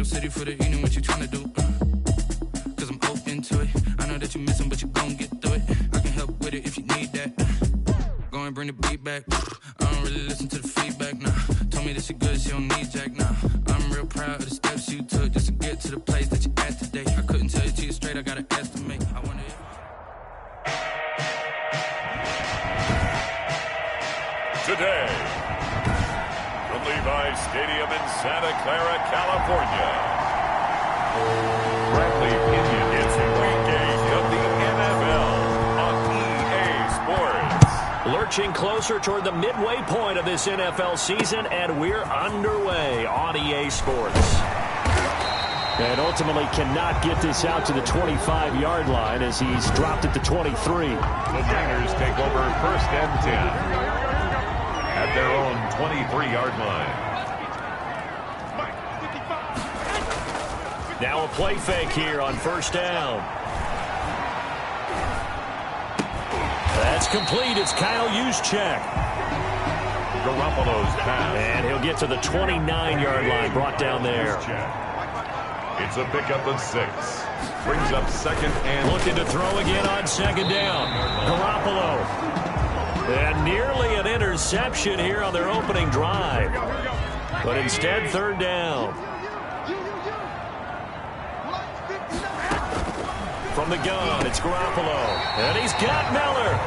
your city for the evening, what you tryna do? Cause I'm open to it. I know that you missing, but you gon' get through it. I can help with it if you need that. Go and bring the beat back. I don't really listen to the feedback, nah. Told me that she good, she don't need Jack, nah. I'm real proud of the steps you took just to get to the place that you at today. I couldn't tell you to you straight, I gotta estimate. I wonder if... Today, from Levi's Stadium in Santa Clara, California, Bradley Pinion gets a regame of the NFL on EA Sports. Lurching closer toward the midway point of this NFL season, and we're underway on EA Sports. And ultimately cannot get this out to the 25-yard line as he's dropped it to 23. The Niners take over 1st and 10. At their own 23-yard line. Now a play fake here on 1st down. That's complete. It's Kyle Juszczyk. Garoppolo's pass. And he'll get to the 29-yard line, brought down there. It's a pickup of 6. Brings up 2nd and... Looking to throw again on 2nd down. Garoppolo. And nearly an interception here on their opening drive. But instead, 3rd down. From the gun, it's Garoppolo. And he's got Miller.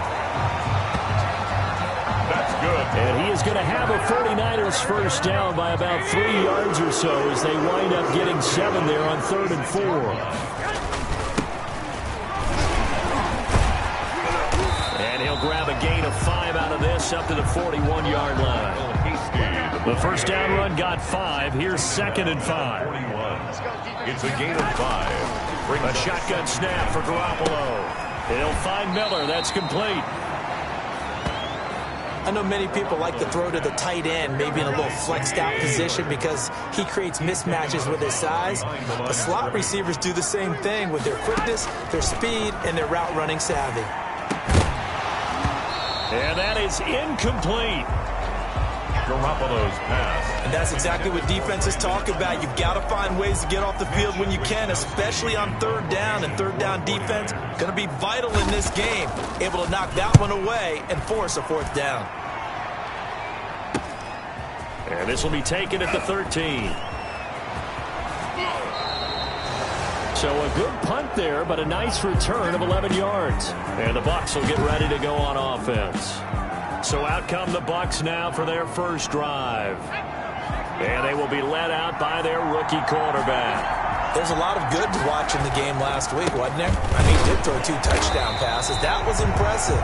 That's good. And he is going to have a 49ers 1st down by about 3 yards or so as they wind up getting 7 there on 3rd and 4. Grab a gain of 5 out of this up to the 41-yard line. The 1st down run got 5. Here's 2nd and 5. 41. It's a gain of 5. A shotgun snap for Garoppolo. He'll find Miller. That's complete. I know many people like to throw to the tight end, maybe in a little flexed out position because he creates mismatches with his size. The slot receivers do the same thing with their quickness, their speed, and their route running savvy. And that is incomplete. Garoppolo's pass. And that's exactly what defenses talk about. You've got to find ways to get off the field when you can, especially on 3rd down. And 3rd down defense going to be vital in this game. Able to knock that one away and force a 4th down. And this will be taken at the 13. So a good punt there, but a nice return of 11 yards. And the Bucs will get ready to go on offense. So out come the Bucs now for their 1st drive. And they will be led out by their rookie quarterback. There's a lot of good to watch in the game last week, wasn't there? I mean, he did throw 2 touchdown passes. That was impressive.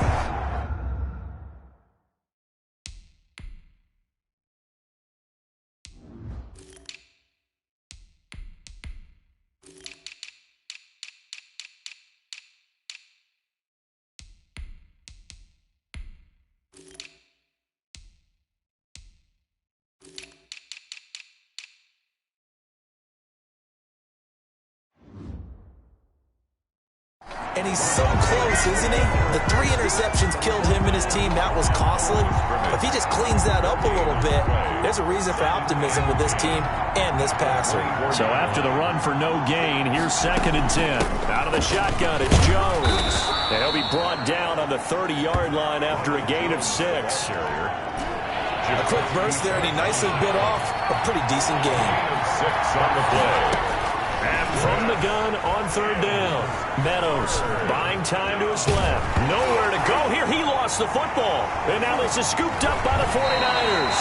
And he's so close, isn't he? The 3 interceptions killed him and his team. That was costly. If he just cleans that up a little bit, there's a reason for optimism with this team and this passer. So after the run for no gain, here's 2nd and 10. Out of the shotgun, it's Jones. And he'll be brought down on the 30-yard line after a gain of 6. A quick burst there, and he nicely bit off a pretty decent game. 6 on the play. And from the gun on 3rd down, Meadows buying time to his left. Nowhere to go here. He lost the football. And now this is scooped up by the 49ers.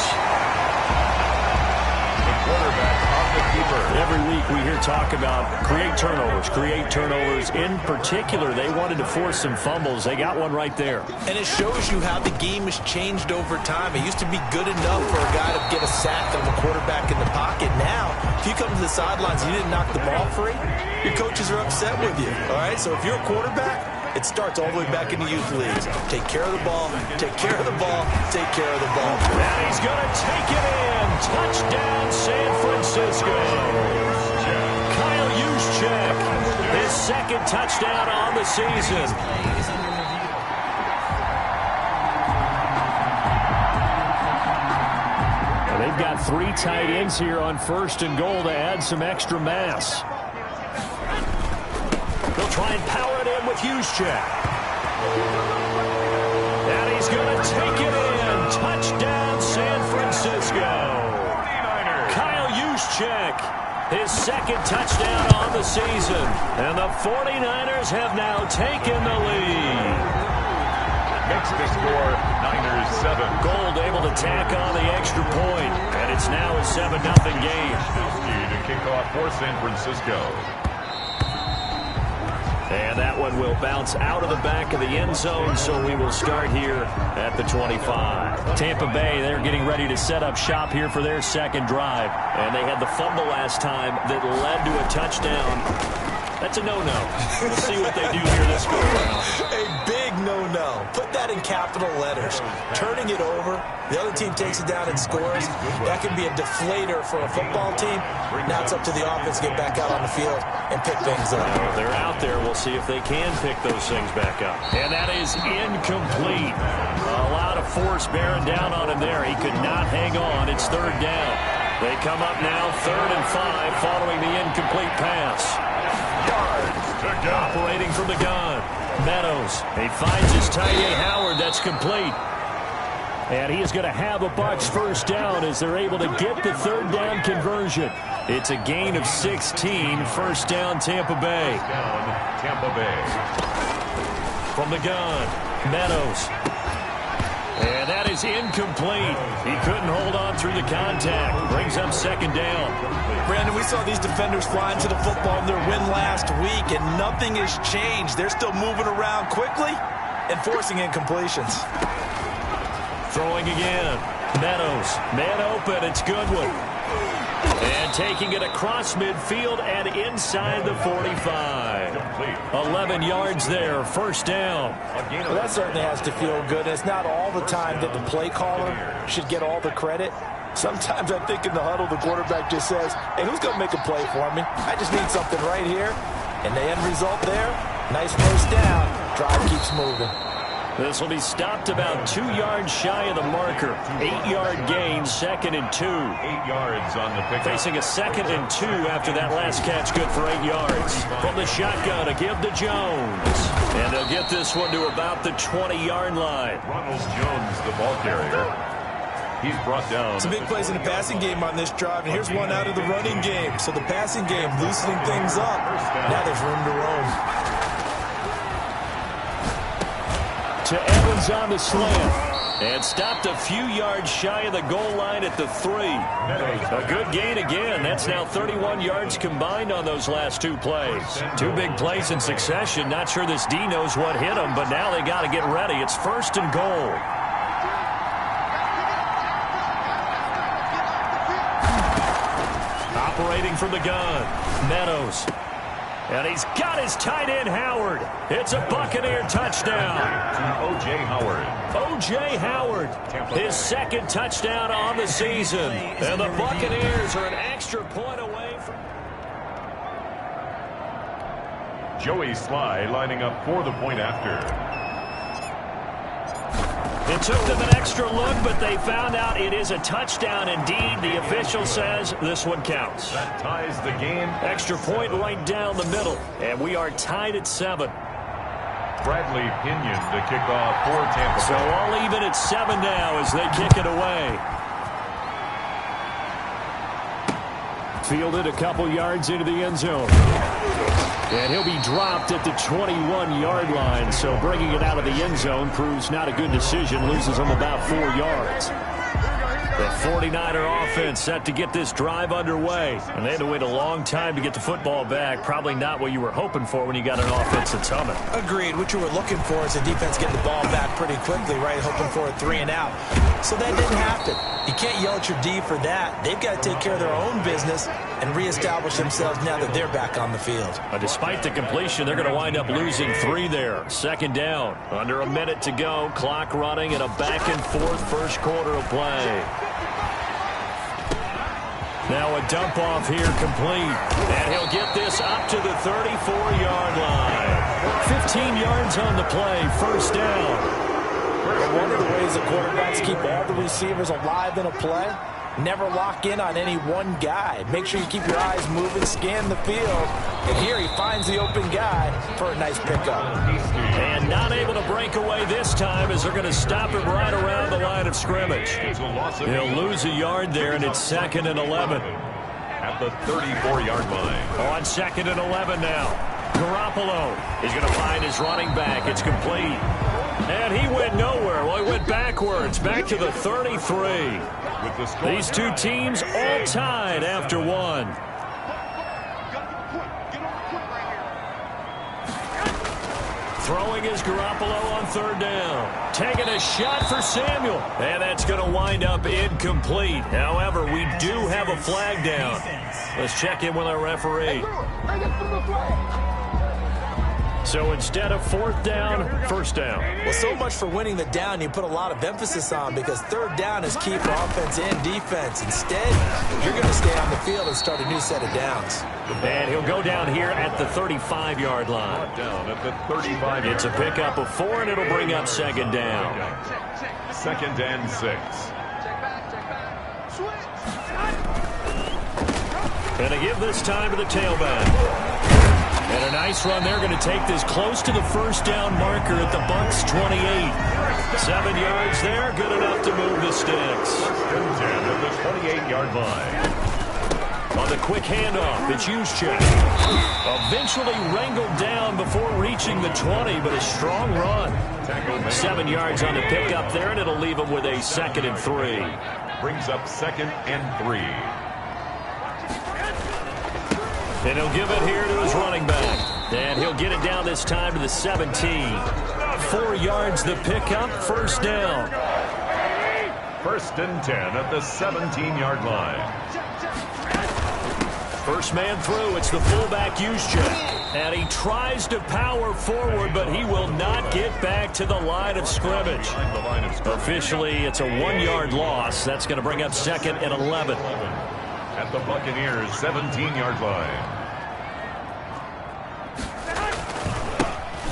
The quarterback on the keeper. Every week we hear talk about create turnovers. In particular, they wanted to force some fumbles. They got one right there. And it shows you how the game has changed over time. It used to be good enough for a guy to get a sack of a quarterback in the pocket. Now, if you come to the sidelines and you didn't knock the ball free, your coaches are upset with you. All right, so if you're a quarterback, it starts all the way back in the youth leagues. Take care of the ball, take care of the ball, take care of the ball. And he's going to take it in. Touchdown, San Francisco. Kyle Juszczyk, his 2nd touchdown on the season. And they've got with 3 tight ends here on 1st and goal to add some extra mass. They'll try and power it in with Juszczyk. And he's going to take it in. Touchdown, San Francisco. 49ers. Kyle Juszczyk, his 2nd touchdown on the season. And the 49ers have now taken the lead. Makes the score Niners 7. Gold able to tack on the extra point, and it's now a 7-0 game. To kick off for San Francisco. And that one will bounce out of the back of the end zone, so we will start here at the 25. Tampa Bay, they're getting ready to set up shop here for their 2nd drive. And they had the fumble last time that led to a touchdown. That's a no-no. We'll see what they do here this go around. A big no-no. Put that in capital letters. Turning it over, the other team takes it down and scores. That can be a deflator for a football team. Now it's up to the offense to get back out on the field and pick things up. If they're out there, we'll see if they can pick those things back up. And that is incomplete. A lot of force bearing down on him there. He could not hang on. It's 3rd down. They come up now 3rd and 5 following the incomplete pass. Operating from the gun. Meadows. He finds his tight end Howard. That's complete. And he is going to have a Bucs 1st down as they're able to get the 3rd down conversion. It's a gain of 16. 1st down, Tampa Bay. Tampa Bay. From the gun. Meadows. And that is incomplete. He couldn't hold on through the contact. Brings up 2nd down. Brandon, we saw these defenders flying to the football in their win last week, and nothing has changed. They're still moving around quickly and forcing incompletions. Throwing again. Meadows. Man open. It's Goodwin. And taking it across midfield and inside the 45. 11 yards there. 1st down. Well, that certainly has to feel good. It's not all the time that the play caller should get all the credit. Sometimes I think in the huddle, the quarterback just says, hey, who's going to make a play for me? I just need something right here. And the end result there, nice 1st down. Drive keeps moving. This will be stopped about 2 yards shy of the marker. 8-yard gain, 2nd and 2. 8 yards on the pickup. Facing a 2nd and 2 after that last catch, good for 8 yards. From the shotgun, a give to Jones. And they'll get this one to about the 20-yard line. Ronald Jones, the ball carrier. He's brought down. Some big plays in the passing game on this drive, and here's one out of the running game. So the passing game loosening things up. Now there's room to roam. To Evans on the slant. And stopped a few yards shy of the goal line at the 3. A good gain again. That's now 31 yards combined on those last 2 plays. 2 big plays in succession. Not sure this D knows what hit him, but now they got to get ready. It's 1st and goal. Operating from the gun. Meadows. And he's got his tight end, Howard. It's a Buccaneer touchdown. O.J. Howard. O.J. Howard, his 2nd touchdown on the season. And the Buccaneers are an extra point away from... Joey Sly lining up for the point after. It took them an extra look, but they found out it is a touchdown indeed. The official says this one counts. That ties the game. Extra point right down the middle. And we are tied at 7. Bradley Pinion to kick off for Tampa Bay. So all even at 7 now as they kick it away. Fielded a couple yards into the end zone. And he'll be dropped at the 21-yard line. So bringing it out of the end zone proves not a good decision. Loses him about 4 yards. The 49er offense set to get this drive underway. And they had to wait a long time to get the football back. Probably not what you were hoping for when you got an offense that's humming. Agreed. What you were looking for is the defense getting the ball back pretty quickly, right? Hoping for a 3 and out. So that didn't happen. You can't yell at your D for that. They've got to take care of their own business and reestablish themselves now that they're back on the field. Despite the completion, they're going to wind up losing 3 there. 2nd down. Under a minute to go. Clock running and a back-and-forth first quarter of play. Now a dump off here complete. And he'll get this up to the 34-yard line. 15 yards on the play. 1st down. One of the ways the quarterbacks keep all the receivers alive in a play Never lock in on any one guy. Make sure you keep your eyes moving, scan the field. And here he finds the open guy for a nice pickup. And not able to break away this time as they're going to stop him right around the line of scrimmage. He'll lose a yard there, and it's 2nd and 11. At the 34-yard line. On 2nd and 11 now. Garoppolo is going to find his running back. It's complete. And he went nowhere. Well, he went backwards, back to the 33. These two teams all tied after one. Throwing is Garoppolo on 3rd down. Taking a shot for Samuel. And that's going to wind up incomplete. However, we do have a flag down. Let's check in with our referee. So instead of 4th down, 1st down. Well, so much for winning the down you put a lot of emphasis on, because 3rd down is key for offense and defense. Instead, you're going to stay on the field and start a new set of downs. And he'll go down here at the 35-yard line. Down at the 35. It's a pickup of 4, and it'll bring up 2nd down. 2nd and 6. And a give this time to the tailback. And a nice run there, going to take this close to the 1st down marker at the Bucs 28. 7 yards there, good enough to move the sticks. 1st and 10 at the 28-yard line. On the quick handoff, it's Juszczyk. Eventually wrangled down before reaching the 20, but a strong run. 7 yards on the pickup there, and it'll leave him with a 2nd and 3. Brings up 2nd and 3. And he'll give it here to his running back. And he'll get it down this time to the 17. 4 yards the pickup, 1st down. 1st and 10 at the 17-yard line. First man through, it's the fullback Juszczyk. And he tries to power forward, but he will not get back to the line of scrimmage. Officially, it's a 1-yard loss. That's going to bring up 2nd and 11. At the Buccaneers' 17-yard line.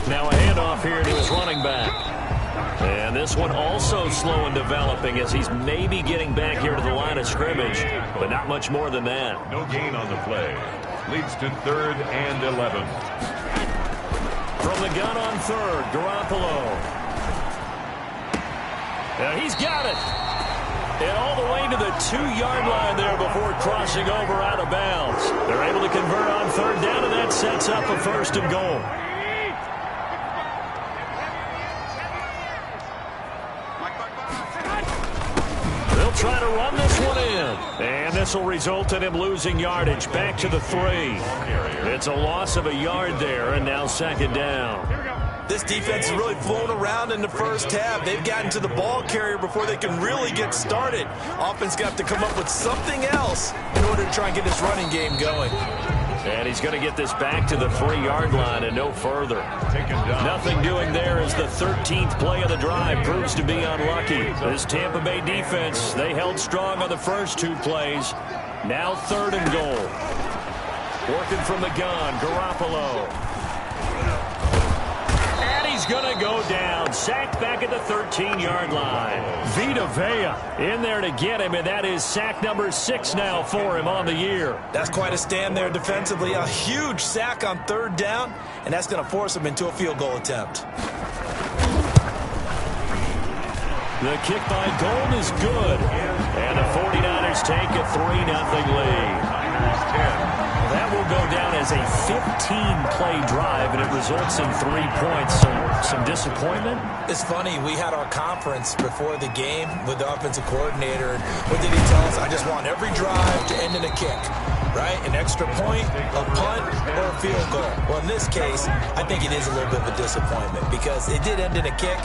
Now a handoff here to his running back. And this one also slow and developing as he's maybe getting back here to the line of scrimmage, but not much more than that. No gain on the play. Leads to 3rd and 11. From the gun on 3rd, Garoppolo. And he's got it. And all the way to the 2-yard line there before crossing over out of bounds. They're able to convert on 3rd down, and that sets up a 1st and goal. They'll try to run this one in. And this will result in him losing yardage back to the 3. It's a loss of a yard there, and now 2nd down. This defense has really flown around in the first half. They've gotten to the ball carrier before they can really get started. Offense got to come up with something else in order to try and get this running game going. And he's going to get this back to the 3-yard line and no further. Nothing doing there as the 13th play of the drive proves to be unlucky. This Tampa Bay defense, they held strong on the first 2 plays. Now 3rd and goal. Working from the gun, Garoppolo. And he's going to go down. Sacked back at the 13-yard line. Vita Vea in there to get him, and that is sack number 6 now for him on the year. That's quite a stand there defensively. A huge sack on 3rd down, and that's going to force him into a field goal attempt. The kick by Gold is good. And the 49ers take a 3-0 lead. That will go down as a 15-play drive, and it results in 3 points. Some disappointment? It's funny. We had our conference before the game with the offensive coordinator. And what did he tell us? I just want every drive to end in a kick, right? An extra point, a punt, or a field goal. Well, in this case, I think it is a little bit of a disappointment because it did end in a kick,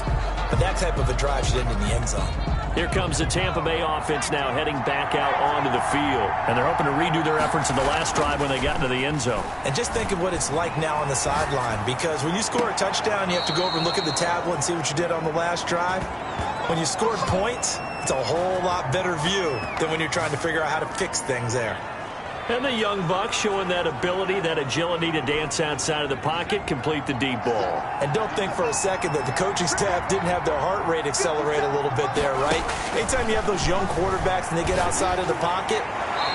but that type of a drive should end in the end zone. Here comes the Tampa Bay offense now heading back out onto the field. And they're hoping to redo their efforts in the last drive when they got into the end zone. And just think of what it's like now on the sideline, because when you score a touchdown, you have to go over and look at the tablet and see what you did on the last drive. When you scored points, it's a whole lot better view than when you're trying to figure out how to fix things there. And the young buck showing that ability, that agility to dance outside of the pocket, complete the deep ball. And don't think for a second that the coaching staff didn't have their heart rate accelerate a little bit there, right? Anytime you have those young quarterbacks and they get outside of the pocket,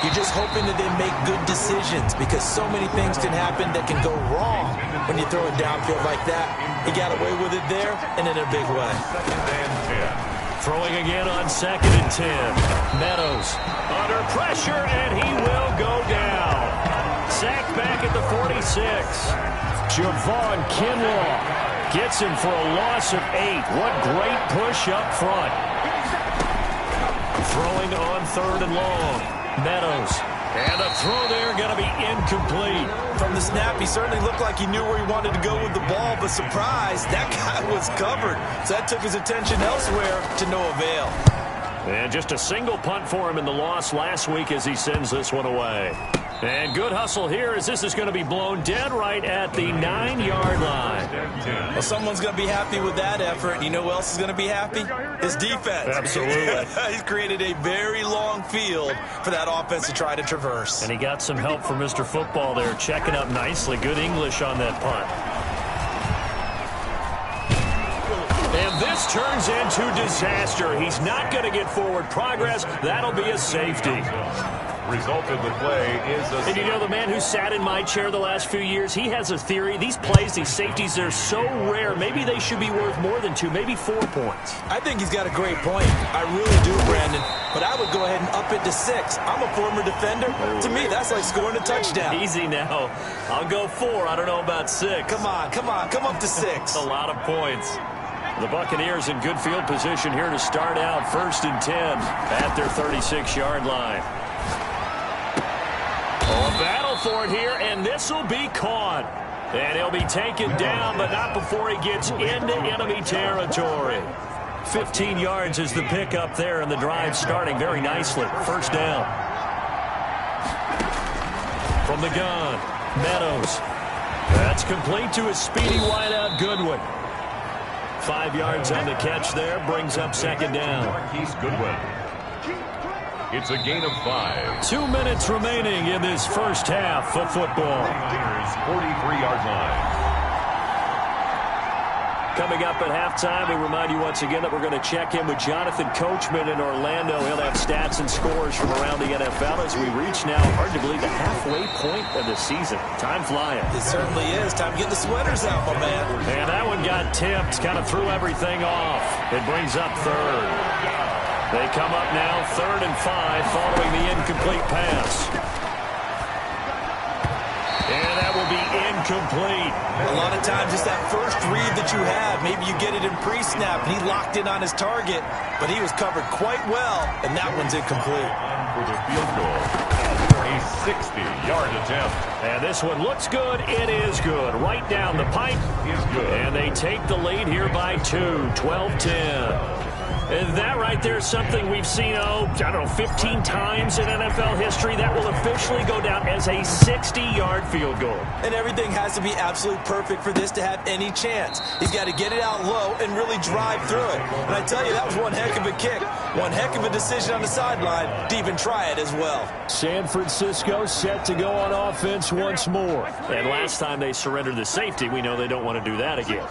you're just hoping that they make good decisions because so many things can happen that can go wrong when you throw it downfield like that. He got away with it there and in a big way. Throwing again on 2nd and 10. Meadows under pressure, and he will go down. Sacked back at the 46. Javon Kinlaw gets him for a loss of 8. What great push up front. Throwing on 3rd and long. Meadows. And a throw there going to be incomplete. From the snap, he certainly looked like he knew where he wanted to go with the ball, but surprise, that guy was covered. So that took his attention elsewhere to no avail. And just a single punt for him in the loss last week as he sends this one away. And good hustle here as this is going to be blown dead right at the 9-yard line. Well, someone's going to be happy with that effort. You know who else is going to be happy? His defense. Absolutely. He's created a very long field for that offense to try to traverse. And he got some help from Mr. Football there, checking up nicely. Good English on that punt. And this turns into disaster. He's not going to get forward progress. That'll be a safety. Result of the play is a... And you know, the man who sat in my chair the last few years, he has a theory. These plays, these safeties, they're so rare. Maybe they should be worth more than 2, maybe 4 points. I think he's got a great point. I really do, Brandon. But I would go ahead and up it to 6. I'm a former defender. To me, that's like scoring a touchdown. Easy now. I'll go 4. I don't know about 6. Come on. Come up to 6. A lot of points. The Buccaneers in good field position here to start out 1st and 10 at their 36-yard line. Oh, a battle for it here, and this will be caught. And he'll be taken down, but not before he gets into enemy territory. 15 yards is the pickup there, and the drive starting very nicely. 1st down. From the gun, Meadows. That's complete to a speedy wideout Goodwin. 5 yards on the catch there, brings up 2nd down. Marquise Goodwin. It's a gain of 5. 2 minutes remaining in this first half of football. 43-yard line. Coming up at halftime, we remind you once again that we're going to check in with Jonathan Coachman in Orlando. He'll have stats and scores from around the NFL as we reach now, hard to believe, the halfway point of the season. Time flying. It certainly is. Time to get the sweaters out, my man. And that one got tipped, kind of threw everything off. It brings up 3rd. They come up now 3rd and 5 following the incomplete pass. And that will be incomplete. A lot of times it's that first read that you have. Maybe you get it in pre-snap, and he locked in on his target, but he was covered quite well, and that one's incomplete. For the field goal, a 60-yard attempt. And this one looks good. It is good. Right down the pipe. Is good. And they take the lead here by 2, 12-10. And that right there is something we've seen, 15 times in NFL history. That will officially go down as a 60-yard field goal. And everything has to be absolutely perfect for this to have any chance. He's got to get it out low and really drive through it. And I tell you, that was one heck of a kick. One heck of a decision on the sideline to even try it as well. San Francisco set to go on offense once more. And last time they surrendered the safety, we know they don't want to do that again.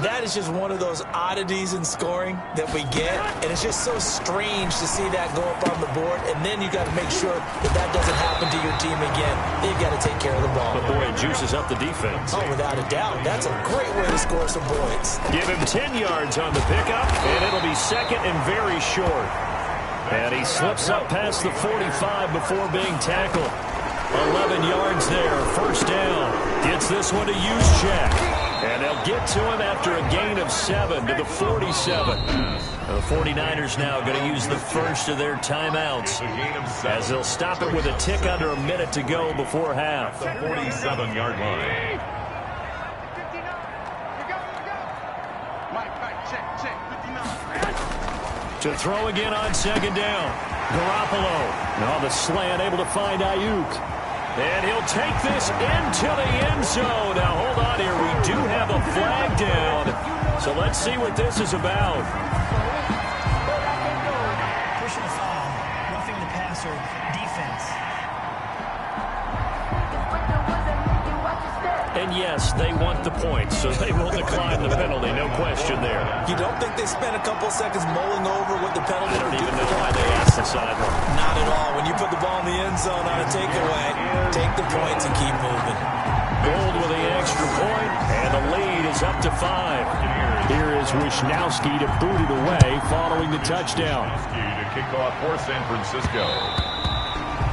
That is just one of those oddities in scoring that we get, and it's just so strange to see that go up on the board, and then you got to make sure that that doesn't happen to your team again. They've got to take care of the ball. But boy, it juices up the defense. Oh, without a doubt. That's a great way to score some points. Give him 10 yards on the pickup, and it'll be 2nd and very short. And he slips up past the 45 before being tackled. 11 yards there, 1st down. Gets this one to Juszczyk. And they'll get to him after a gain of 7 to the 47. The 49ers now going to use the first of their timeouts as they'll stop it with a tick under a minute to go before half. The 47-yard line. To throw again on 2nd down. Garoppolo. Now the slant able to find Ayuk. And he'll take this into the end zone. Now, hold on here. We do have a flag down. So let's see what this is about. Personal foul, roughing the passer, defense. And yes, they want the points, so they will decline the penalty, no question there. You don't think they spent a couple seconds mulling over what the penalty I don't would do even for know why them? they asked the sideline. Not at all. When you put the ball in the end zone on a takeaway, take the points and keep moving. Gold with the extra point, and the lead is up to 5. Here is Wisnowski to boot it away following the touchdown. To kick off for San Francisco.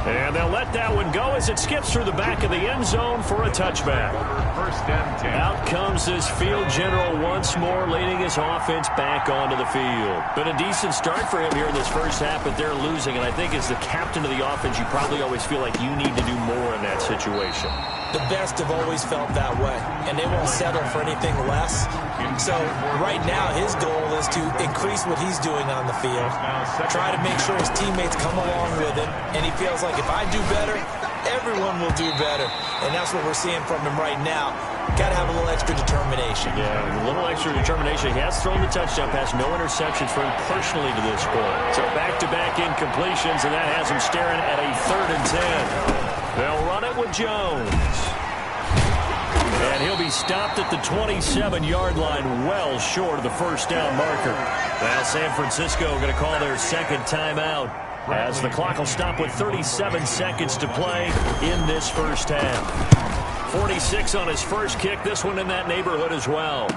And they'll let that one go as it skips through the back of the end zone for a touchback. First and 10. Out comes this field general once more, leading his offense back onto the field. Been a decent start for him here in this first half, but they're losing. And I think as the captain of the offense, you probably always feel like you need to do more in that situation. The best have always felt that way, and they won't settle for anything less. So right now his goal is to increase what he's doing on the field, try to make sure his teammates come along with him, and he feels like if I do better, everyone will do better. And that's what we're seeing from him right now. Got to have a little extra determination. Yeah, a little extra determination. He has thrown the touchdown pass, no interceptions for him personally to this point. So back-to-back incompletions, and that has him staring at a 3rd and 10. They'll run it with Jones. And he'll be stopped at the 27-yard line, well short of the first down marker. Now San Francisco going to call their second timeout as the clock will stop with 37 seconds to play in this first half. 46 on his first kick, this one in that neighborhood as well.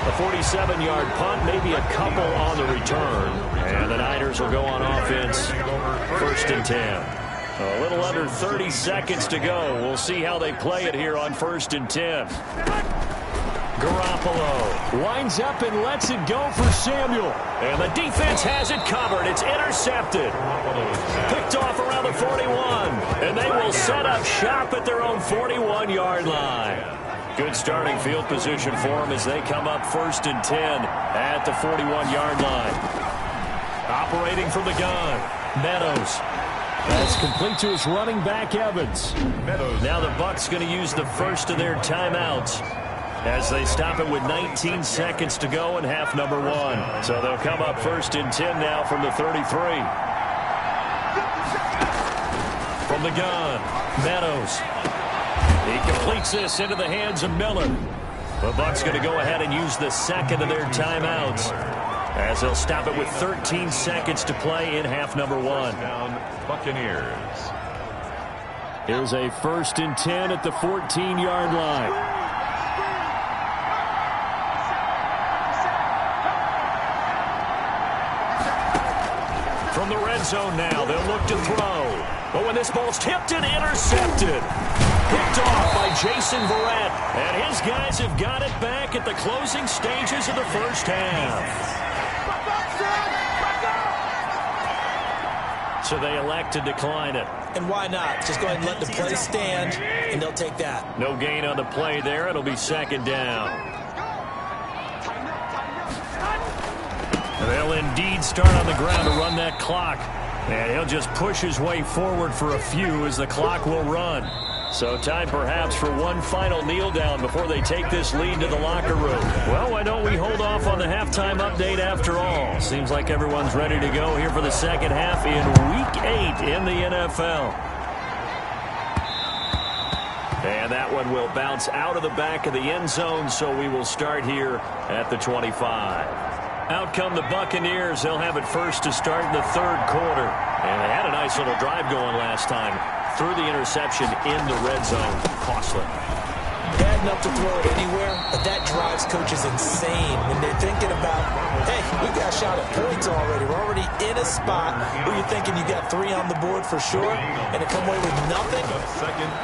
A 47-yard punt, maybe a couple on the return. And the Niners will go on offense, 1st and 10. A little under 30 seconds to go. We'll see how they play it here on 1st and 10. Garoppolo winds up and lets it go for Samuel. And the defense has it covered. It's intercepted. Picked off around the 41. And they will set up shop at their own 41-yard line. Good starting field position for them as they come up 1st and 10 at the 41-yard line. Operating from the gun, Meadows. That's complete to his running back, Evans. Now the Bucs going to use the first of their timeouts as they stop it with 19 seconds to go in half number 1. So they'll come up 1st and 10 now from the 33. From the gun, Meadows. He completes this into the hands of Miller. The Bucs going to go ahead and use the second of their timeouts as they'll stop it with 13 seconds to play in half number 1. Buccaneers. Here's a 1st and 10 at the 14-yard line. From the red zone now, they'll look to throw. But when this ball's tipped and intercepted, picked off by Jason Verrett. And his guys have got it back at the closing stages of the first half. So they elect to decline it. And why not? Just go ahead and let the play stand, and they'll take that. No gain on the play there. It'll be 2nd down. They'll indeed start on the ground to run that clock. And he'll just push his way forward for a few as the clock will run. So time perhaps for one final kneel down before they take this lead to the locker room. Well, why don't we hold off on the halftime update after all? Seems like everyone's ready to go here for the second half in Week 8 in the NFL. And that one will bounce out of the back of the end zone, so we will start here at the 25. Out come the Buccaneers. They'll have it first to start in the 3rd quarter. And they had a nice little drive going last time. Through the interception in the red zone. Costly. Bad enough to throw it anywhere, but that drives coaches insane when they're thinking about, hey, we got a shot at points already. We're already in a spot where you're thinking you got 3 on the board for sure, and to come away with nothing,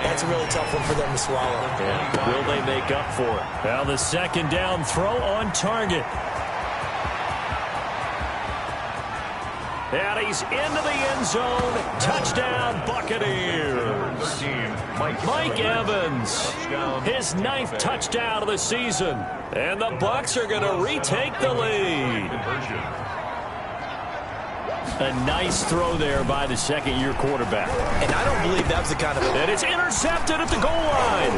that's a really tough one for them to swallow. Yeah. Will they make up for it? Now the 2nd down throw on target. And he's into the end zone. Touchdown, Buccaneers. Mike Evans, his 9th touchdown of the season. And the Bucs are going to retake the lead. A nice throw there by the 2nd-year quarterback. And I don't believe that was the kind of... And it's intercepted at the goal line.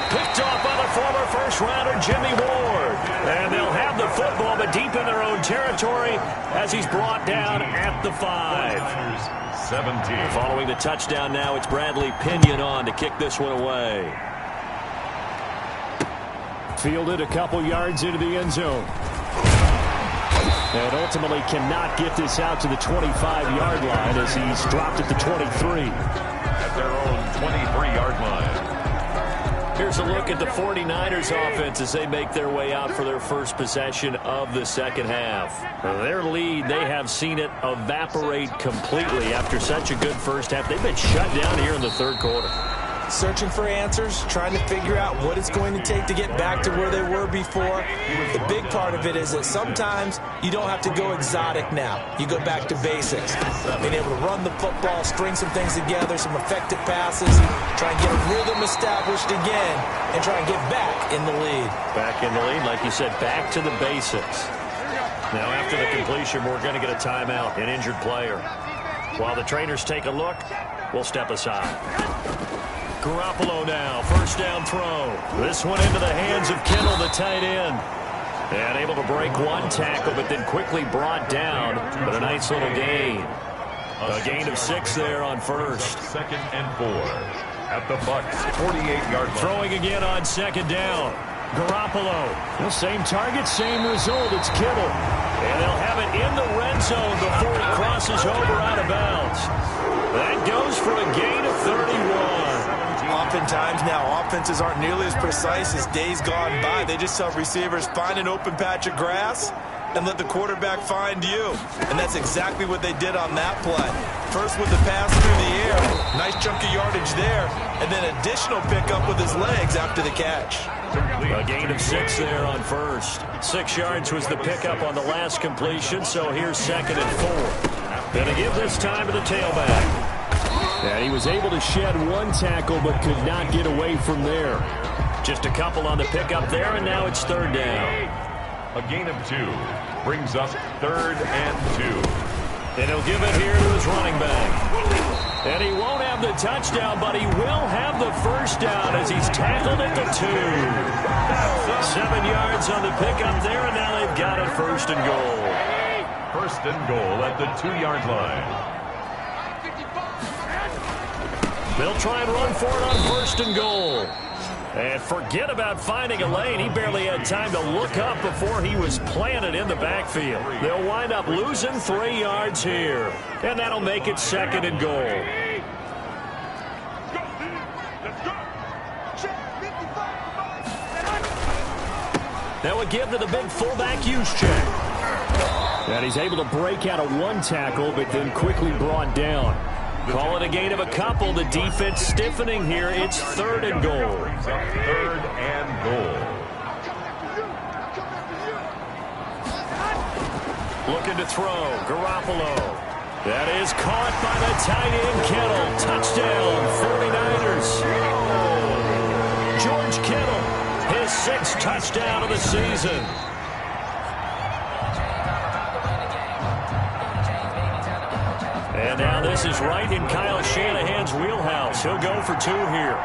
Picked off by the former first-rounder Jimmy Ward. And they'll have the football, but deep in their own territory as he's brought down at the 5. 17. Following the touchdown now, it's Bradley Pinion on to kick this one away. Fielded a couple yards into the end zone. And ultimately cannot get this out to the 25-yard line as he's dropped at the 23. At their own 23-yard line. Here's a look at the 49ers offense as they make their way out for their first possession of the second half. Their lead, they have seen it evaporate completely after such a good first half. They've been shut down here in the third quarter. Searching for answers, trying to figure out what it's going to take to get back to where they were before. The big part of it is that sometimes you don't have to go exotic now. You go back to basics. Being able to run the football, string some things together, some effective passes, try and get a rhythm established again, and try and get back in the lead. Back in the lead, like you said, back to the basics. Now after the completion, we're going to get a timeout, an injured player. While the trainers take a look, we'll step aside. Garoppolo now, first down throw. This one into the hands of Kittle, the tight end. And able to break one tackle, but then quickly brought down. But a nice little gain. A gain of 6 there on first. 2nd and 4 at the Bucs 48-yard line. Throwing again on second down. Garoppolo. The same target, same result. It's Kittle. And they'll have it in the red zone before he crosses over out of bounds. That goes for a gain of 31. Oftentimes now, offenses aren't nearly as precise as days gone by. They just tell receivers, find an open patch of grass and let the quarterback find you. And that's exactly what they did on that play. First with the pass through the air, nice chunk of yardage there, and then additional pickup with his legs after the catch. A gain of 6 there on first. 6 yards was the pickup on the last completion, so here's 2nd and 4. Gonna give this time to the tailback. And he was able to shed one tackle but could not get away from there. Just a couple on the pickup there, and now it's 3rd down. A gain of 2 brings up 3rd and 2. And he'll give it here to his running back. And he won't have the touchdown, but he will have the first down as he's tackled at the 2. 7 yards on the pickup there, and now they've got it 1st and goal. 1st and goal at the 2-yard line. They'll try and run for it on 1st and goal. And forget about finding a lane. He barely had time to look up before he was planted in the backfield. They'll wind up losing 3 yards here. And that'll make it 2nd and goal. Now a give to the big fullback use check. And he's able to break out of one tackle, but then quickly brought down. Call it a gain of a couple. The defense stiffening here. It's 3rd and goal. 3rd and goal. Looking to throw. Garoppolo. That is caught by the tight end, Kittle. Touchdown, 49ers. George Kittle, his 6th touchdown of the season. And now this is right in Kyle Shanahan's wheelhouse. He'll go for 2 here.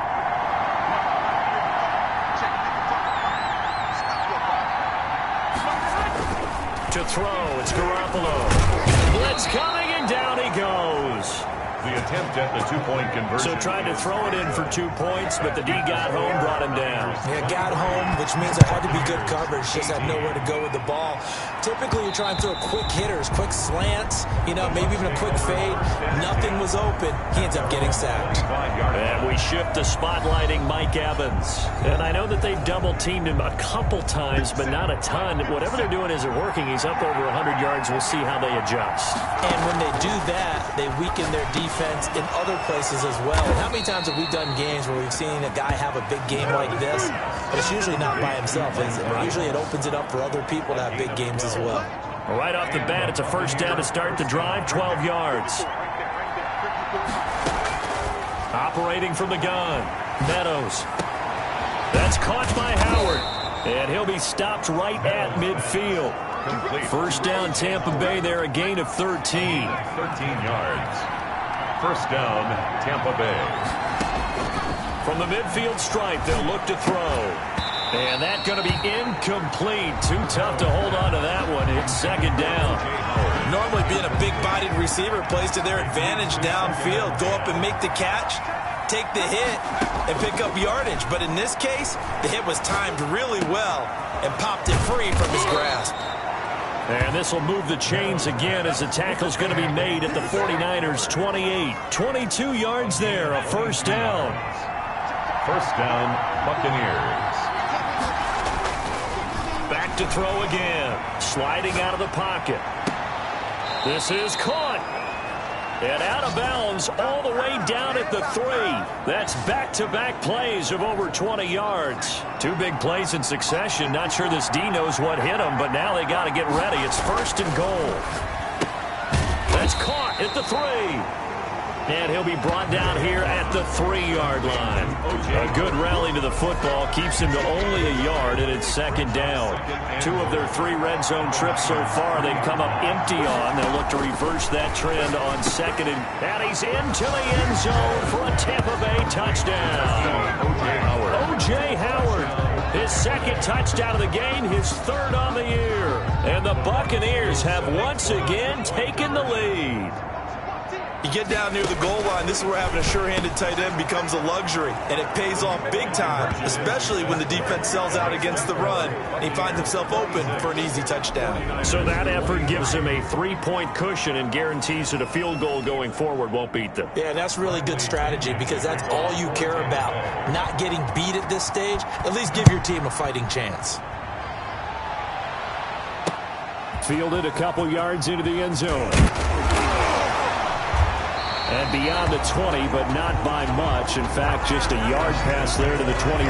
To throw, it's Garoppolo. Blitz coming, and down he goes. The attempt at the 2-point conversion. So tried to throw it in for 2 points, but the D got home, brought him down. Yeah, got home, which means it had to be good coverage. Just had nowhere to go with the ball. Typically, you're trying to throw quick hitters, quick slants, maybe even a quick fade. Nothing was open. He ends up getting sacked. And we shift to spotlighting Mike Evans. And I know that they've double-teamed him a couple times, but not a ton. Whatever they're doing isn't working. He's up over 100 yards. We'll see how they adjust. And when they do that, they weaken their defense in other places as well. And how many times have we done games where we've seen a guy have a big game like this, but it's usually not by himself, is it? Usually it opens it up for other people to have big games as well. Right off the bat, it's a 1st down to start the drive, 12 yards. Operating from the gun, Meadows. That's caught by Howard, and he'll be stopped right at midfield. Complete. 1st down, Tampa Bay there, a gain of 13. 13 yards. 1st down, Tampa Bay. From the midfield stripe, they'll look to throw. And that's going to be incomplete. Too tough to hold on to that one. It's second down. Normally being a big-bodied receiver plays to their advantage downfield. Go up and make the catch, take the hit, and pick up yardage. But in this case, the hit was timed really well and popped it free from his grasp. And this will move the chains again as the tackle's going to be made at the 49ers' 28. 22 yards there, a first down. First down, Buccaneers. Back to throw again. Sliding out of the pocket. This is caught. And out of bounds all the way down at the 3. That's back-to-back plays of over 20 yards. 2 big plays in succession. Not sure this D knows what hit him, but now they got to get ready. It's first and goal. That's caught at the 3. And he'll be brought down here at the 3-yard line. A good rally to the football keeps him to only a yard, and it's second down. 2 of their 3 red zone trips so far they've come up empty on. They'll look to reverse that trend on second. And he's into the end zone for a Tampa Bay touchdown. O.J. Howard, his second touchdown of the game, his 3rd on the year. And the Buccaneers have once again taken the lead. You get down near the goal line, this is where having a sure-handed tight end becomes a luxury, and it pays off big time, especially when the defense sells out against the run, and he finds himself open for an easy touchdown. So that effort gives him a 3-point cushion and guarantees that a field goal going forward won't beat them. Yeah, and that's really good strategy because that's all you care about, not getting beat at this stage. At least give your team a fighting chance. Fielded a couple yards into the end zone. And beyond the 20, but not by much. In fact, just a yard pass there to the 21.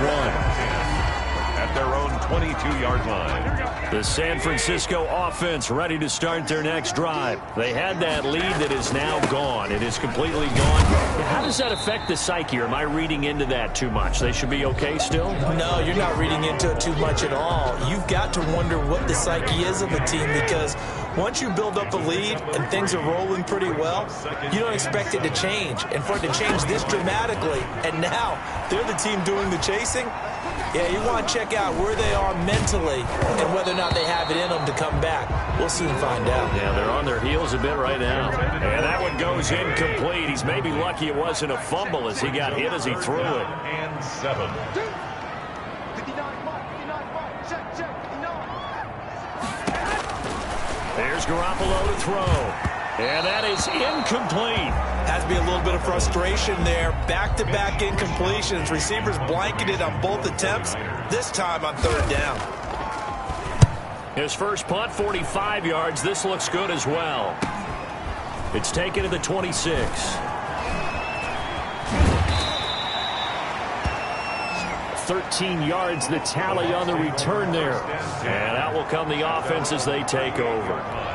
At their own 22-yard line. The San Francisco offense ready to start their next drive. They had that lead that is now gone. It is completely gone. How does that affect the psyche? Or am I reading into that too much? They should be okay still? No, you're not reading into it too much at all. You've got to wonder what the psyche is of a team because once you build up a lead and things are rolling pretty well, you don't expect it to change. And for it to change this dramatically, and now they're the team doing the chasing, yeah, you want to check out where they are mentally and whether or not they have it in them to come back. We'll soon find out. Yeah, they're on their heels a bit right now. And that one goes incomplete. He's maybe lucky it wasn't a fumble as he got hit as he threw it. And 7. There's Garoppolo to throw. And that is incomplete. Has to be a little bit of frustration there. Back-to-back incompletions. Receivers blanketed on both attempts, this time on 3rd down. His first punt, 45 yards. This looks good as well. It's taken to the 26. $13 yards, the tally on the return there. And out will come the offense as they take over.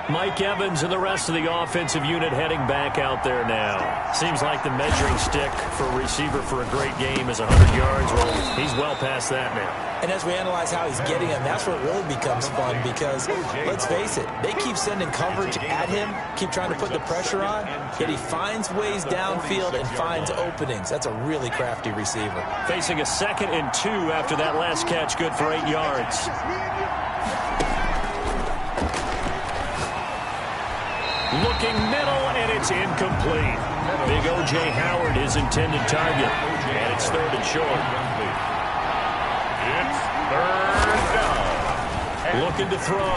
Mike Evans and the rest of the offensive unit heading back out there now. Seems like the measuring stick for a receiver for a great game is 100 yards. Well, he's well past that now. And as we analyze how he's getting him, that's where it really becomes fun because, let's face it, they keep sending coverage at him, keep trying to put the pressure on, yet he finds ways downfield and finds openings. That's a really crafty receiver. Facing a 2nd and 2 after that last catch, good for 8 yards. Looking middle, and it's incomplete. Big O.J. Howard, his intended target. And it's 3rd and short. It's 3rd down. Looking to throw.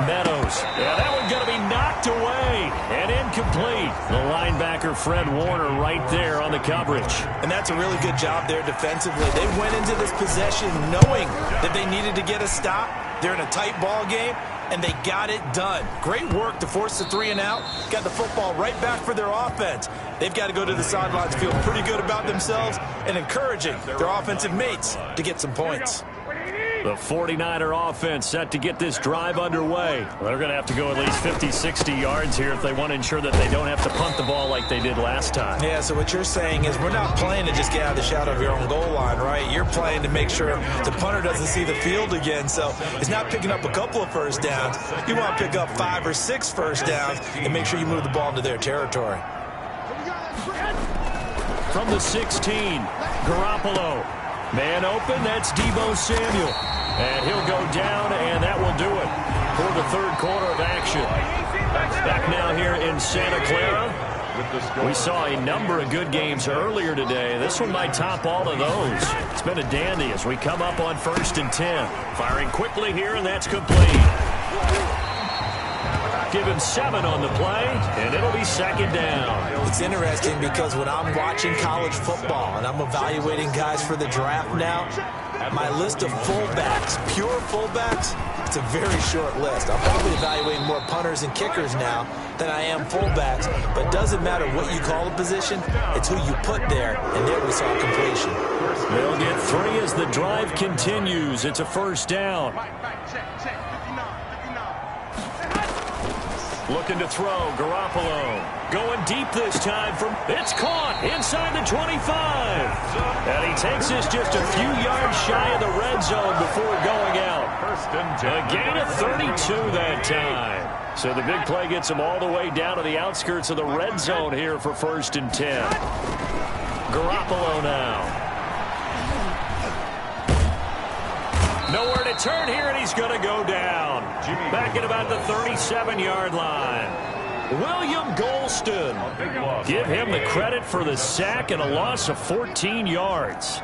Meadows. Yeah, that one's going to be knocked away. And incomplete. The linebacker, Fred Warner, right there on the coverage. And that's a really good job there defensively. They went into this possession knowing that they needed to get a stop. They're in a tight ball game, and they got it done. Great work to force the 3 and out. Got the football right back for their offense. They've got to go to the sidelines, feel pretty good about themselves, and encouraging their offensive mates to get some points. The 49er offense set to get this drive underway. They're going to have to go at least 50, 60 yards here if they want to ensure that they don't have to punt the ball like they did last time. Yeah, so what you're saying is we're not playing to just get out of the shadow of your own goal line, right? You're playing to make sure the punter doesn't see the field again. So it's not picking up a couple of first downs. You want to pick up 5 or 6 first downs and make sure you move the ball into their territory. From the 16, Garoppolo. Man open, that's Deebo Samuel. And he'll go down, and that will do it for the third quarter of action. Back now here in Santa Clara. We saw a number of good games earlier today. This one might top all of those. It's been a dandy as we come up on 1st and 10. Firing quickly here, and that's complete. Give him 7 on the play, and it'll be 2nd down. It's interesting because when I'm watching college football and I'm evaluating guys for the draft now, my list of fullbacks, pure fullbacks, it's a very short list. I'm probably evaluating more punters and kickers now than I am fullbacks, but it doesn't matter what you call a position, it's who you put there, and there we saw completion. They'll get 3 as the drive continues. It's a 1st down. Looking to throw, Garoppolo. Going deep this time from, it's caught inside the 25. And he takes this just a few yards shy of the red zone before going out. A gain of 32 that time. So the big play gets him all the way down to the outskirts of the red zone here for 1st and 10. Garoppolo now. Nowhere to turn here, and he's going to go down. Back at about the 37-yard line. William Golston. Give him the credit for the sack and a loss of 14 yards.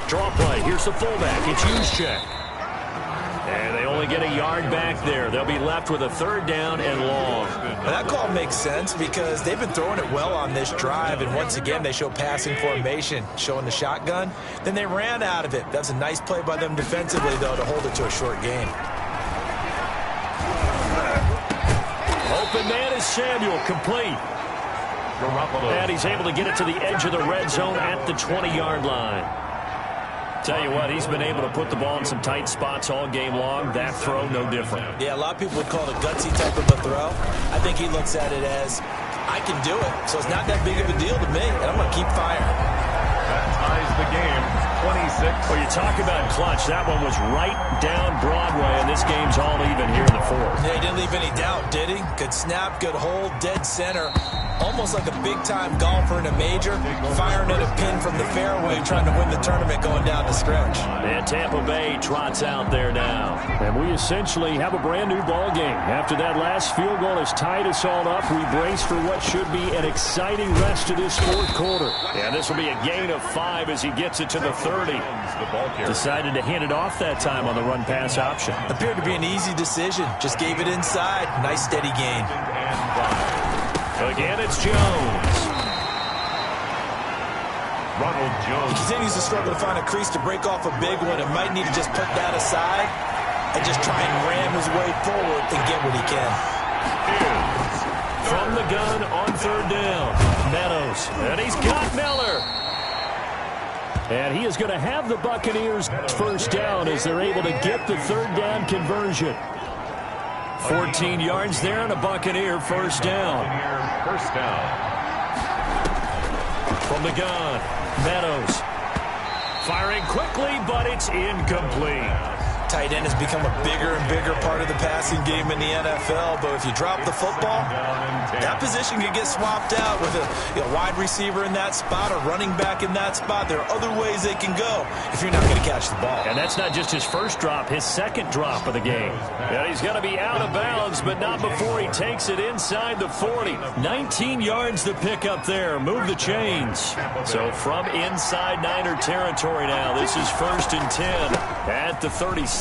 Draw play. Here's the fullback. It's Juszczyk. And they only get a yard back there. They'll be left with a 3rd down and long. Well, that call makes sense because they've been throwing it well on this drive, and once again they show passing formation, showing the shotgun. Then they ran out of it. That's a nice play by them defensively, though, to hold it to a short game. Open man is Samuel, complete. And he's able to get it to the edge of the red zone at the 20-yard line. Tell you what, he's been able to put the ball in some tight spots all game long. That throw, no different. Yeah, a lot of people would call it a gutsy type of a throw. I think he looks at it as, I can do it, so it's not that big of a deal to me, and I'm going to keep firing. That ties the game, 26. Well, you talk about clutch. That one was right down Broadway, and this game's all even here in the 4th. Yeah, he didn't leave any doubt, did he? Good snap, good hold, dead center. Almost like a big-time golfer in a major, firing at a pin from the fairway, trying to win the tournament going down the stretch. And Tampa Bay trots out there now. And we essentially have a brand-new ball game. After that last field goal has tied us all up, we brace for what should be an exciting rest of this 4th quarter. And this will be a gain of 5 as he gets it to the 30. Decided to hand it off that time on the run-pass option. Appeared to be an easy decision. Just gave it inside. Nice steady gain. Again, it's Jones. Ronald Jones. He continues to struggle to find a crease to break off a big one. It might need to just put that aside and just try and ram his way forward and get what he can. From the gun on 3rd down. Meadows. And he's got Miller. And he is going to have the Buccaneers 1st down as they're able to get the 3rd down conversion. 14 yards there and a Buccaneer 1st down. First down. From the gun, Meadows. Firing quickly, but it's incomplete. Tight end has become a bigger and bigger part of the passing game in the NFL, but if you drop the football, that position can get swapped out with a wide receiver in that spot, a running back in that spot. There are other ways they can go if you're not going to catch the ball. And that's not just his first drop, his 2nd drop of the game. And he's going to be out of bounds, but not before he takes it inside the 40. 19 yards to pick up there. Move the chains. So from inside Niner territory now, this is 1st and 10 at the 36.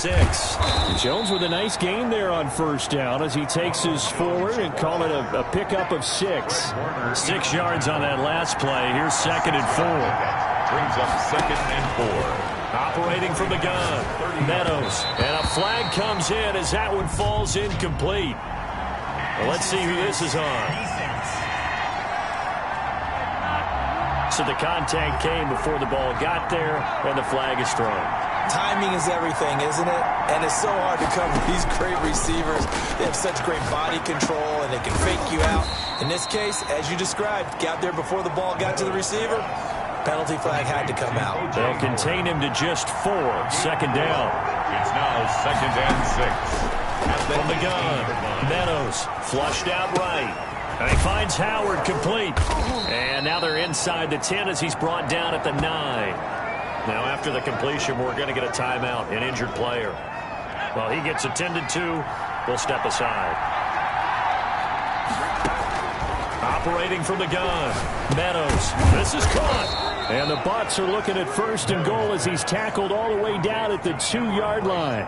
Jones with a nice gain there on 1st down as he takes his forward and call it a pickup of 6. 6 yards on that last play. Here's 2nd and 4. Brings up 2nd and 4. Operating from the gun. Meadows. And a flag comes in as that one falls incomplete. Well, let's see who this is on. So the contact came before the ball got there, and the flag is thrown. Timing is everything, isn't it? And it's so hard to cover these great receivers. They have such great body control, and they can fake you out. In this case, as you described, got there before the ball got to the receiver. Penalty flag had to come out. They'll contain him to just 4. 2nd down. It's now 2nd and 6. From the gun, Meadows flushed out right. And he finds Howard complete. And now they're inside the 10 as he's brought down at the 9. Now after the completion, we're going to get a timeout, an injured player. Well, he gets attended to. We'll step aside. Operating from the gun, Meadows. This is caught. And the Bucs are looking at 1st and goal as he's tackled all the way down at the 2-yard line.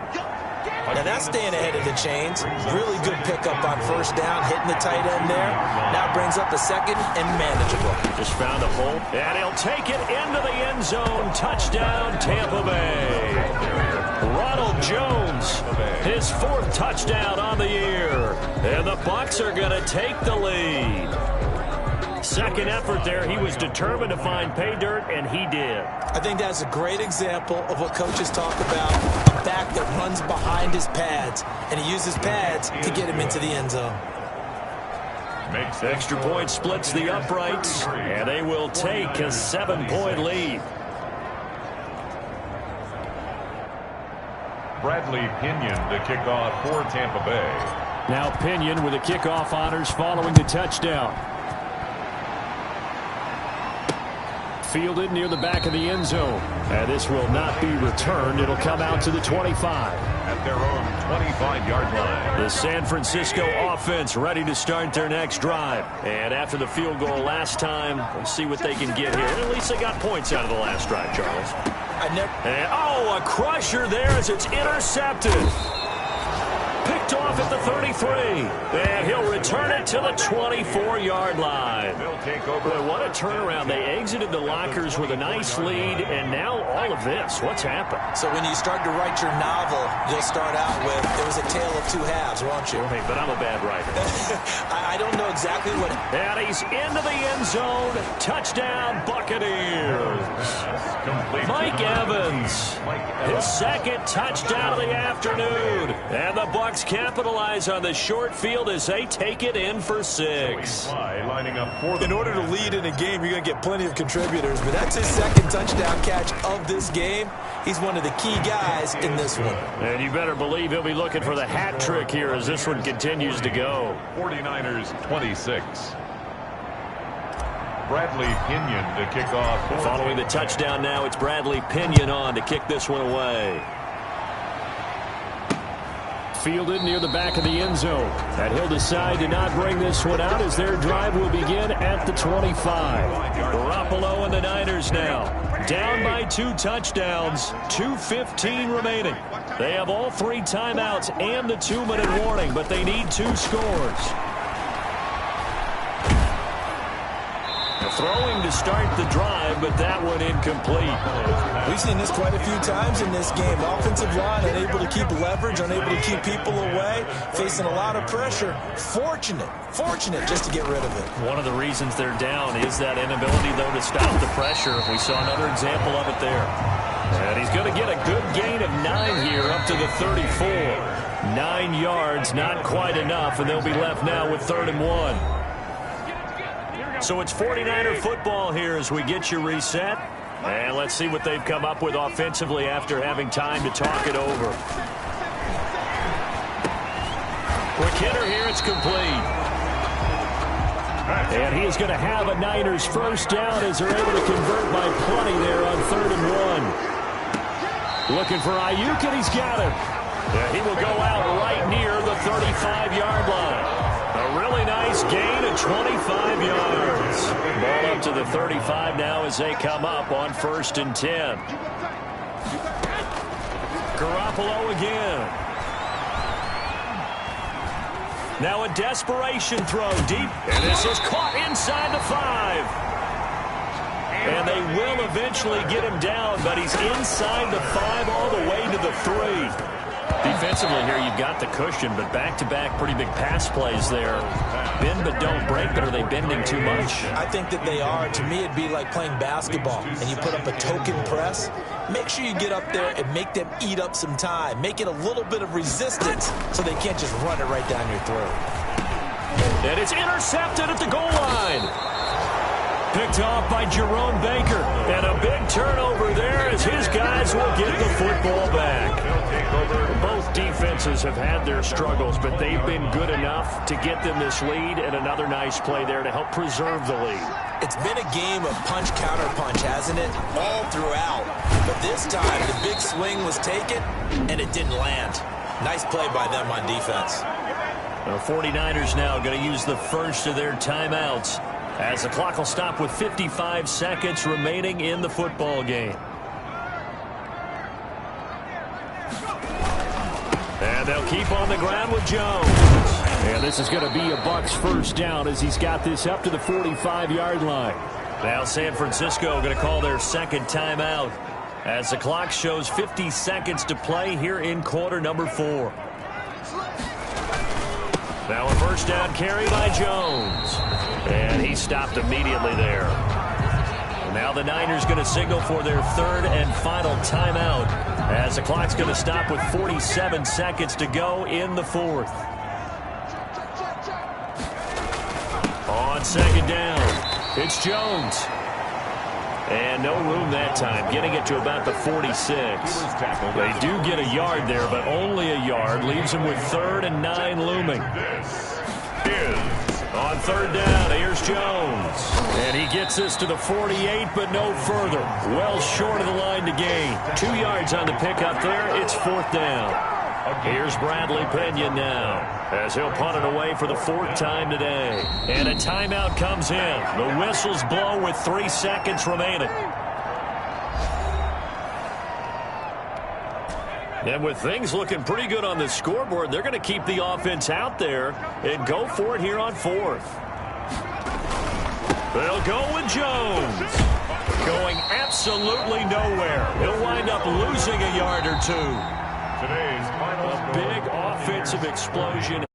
Now that's staying ahead of the chains. Really good pickup on 1st down, hitting the tight end there. Now brings up a 2nd and manageable. Just found a hole, and he'll take it into the end zone. Touchdown, Tampa Bay. Ronald Jones, his 4th touchdown on the year. And the Bucs are going to take the lead. Second effort there, he was determined to find pay dirt, and he did. I think that's a great example of what coaches talk about, a back that runs behind his pads, and he uses pads to get him into the end zone. Makes extra point, splits the uprights, and they will take a 7-point lead. Bradley Pinion, the kickoff for Tampa Bay. Now Pinion with the kickoff honors following the touchdown. Fielded near the back of the end zone. And this will not be returned. It'll come out to the 25. At their own 25-yard line. The San Francisco offense ready to start their next drive. And after the field goal last time, we'll see what they can get here. And at least they got points out of the last drive, Charles. And, oh, a crusher there as it's intercepted. Picked off at the 33. And he'll return it to the 24-yard line. Boy, what a turnaround. They exited the lockers with a nice lead, and now all of this. What's happened? So when you start to write your novel, you'll start out with, it was a tale of 2 halves, won't you? Hey, but I'm a bad writer. I don't know exactly what... And he's into the end zone. Touchdown, Buccaneers. Mike Evans. His 2nd touchdown of the afternoon. And the Bucs capitalize on the short field as they take it in for 6. Lining up for in order to lead in a game, you're going to get plenty of contributors, but that's his 2nd touchdown catch of this game. He's one of the key guys in this one. And you better believe he'll be looking for the hat trick here as this one continues to go. 49ers 26. Bradley Pinion to kick off. Following the touchdown now, it's Bradley Pinion on to kick this one away. Fielded near the back of the end zone. And he'll decide to not bring this one out as their drive will begin at the 25. Garoppolo and the Niners now. Down by 2 touchdowns. 2:15 remaining. They have all 3 timeouts and the 2-minute warning, but they need 2 scores. Throwing to start the drive, but that one incomplete. We've seen this quite a few times in this game. Offensive line unable to keep leverage, unable to keep people away, facing a lot of pressure. Fortunate just to get rid of it. One of the reasons they're down is that inability, though, to stop the pressure. We saw another example of it there. And he's going to get a good gain of 9 here up to the 34. 9 yards, not quite enough, and they'll be left now with 3rd and 1. So it's 49er football here as we get you reset. And let's see what they've come up with offensively after having time to talk it over. Quick hitter here, it's complete. And he is going to have a Niners 1st down as they're able to convert by plenty there on 3rd and 1. Looking for Ayuk, and he's got him. And he will go out right near the 35-yard line. A really nice gain of 25 yards. Ball up to the 35 now as they come up on 1st and 10. Garoppolo again. Now a desperation throw deep. And this is caught inside the 5. And they will eventually get him down, but he's inside the 5 all the way to the 3. Defensively here, you've got the cushion, but back-to-back pretty big pass plays there. Bend but don't break, but are they bending too much? I think that they are. To me, it'd be like playing basketball, and you put up a token press. Make sure you get up there and make them eat up some time. Make it a little bit of resistance so they can't just run it right down your throat. And it's intercepted at the goal line. Picked picked off by Jerome Baker. And a big turnover there as his guys will get the football back. Both defenses have had their struggles, but they've been good enough to get them this lead, and another nice play there to help preserve the lead. It's been a game of punch-counter-punch, hasn't it? All throughout. But this time, the big swing was taken, and it didn't land. Nice play by them on defense. The 49ers now going to use the first of their timeouts as the clock will stop with 55 seconds remaining in the football game. And they'll keep on the ground with Jones. And this is going to be a Bucs first down as he's got this up to the 45-yard line. Now San Francisco going to call their second timeout as the clock shows 50 seconds to play here in quarter number 4. Now a first down carry by Jones. And he stopped immediately there. Now the Niners going to signal for their third and final timeout as the clock's going to stop with 47 seconds to go in the fourth. On second down, it's Jones. And no room that time, getting it to about the 46. They do get a yard there, but only a yard. Leaves them with 3rd and 9 looming. On third down, here's Jones. And he gets this to the 48, but no further. Well short of the line to gain. 2 yards on the pickup there. It's 4th down. Here's Bradley Pena now as he'll punt it away for the 4th time today. And a timeout comes in. The whistles blow with 3 seconds remaining. And with things looking pretty good on the scoreboard, they're going to keep the offense out there and go for it here on 4th. They'll go with Jones. Going absolutely nowhere. He'll wind up losing a yard or 2. Today's final A big offensive explosion.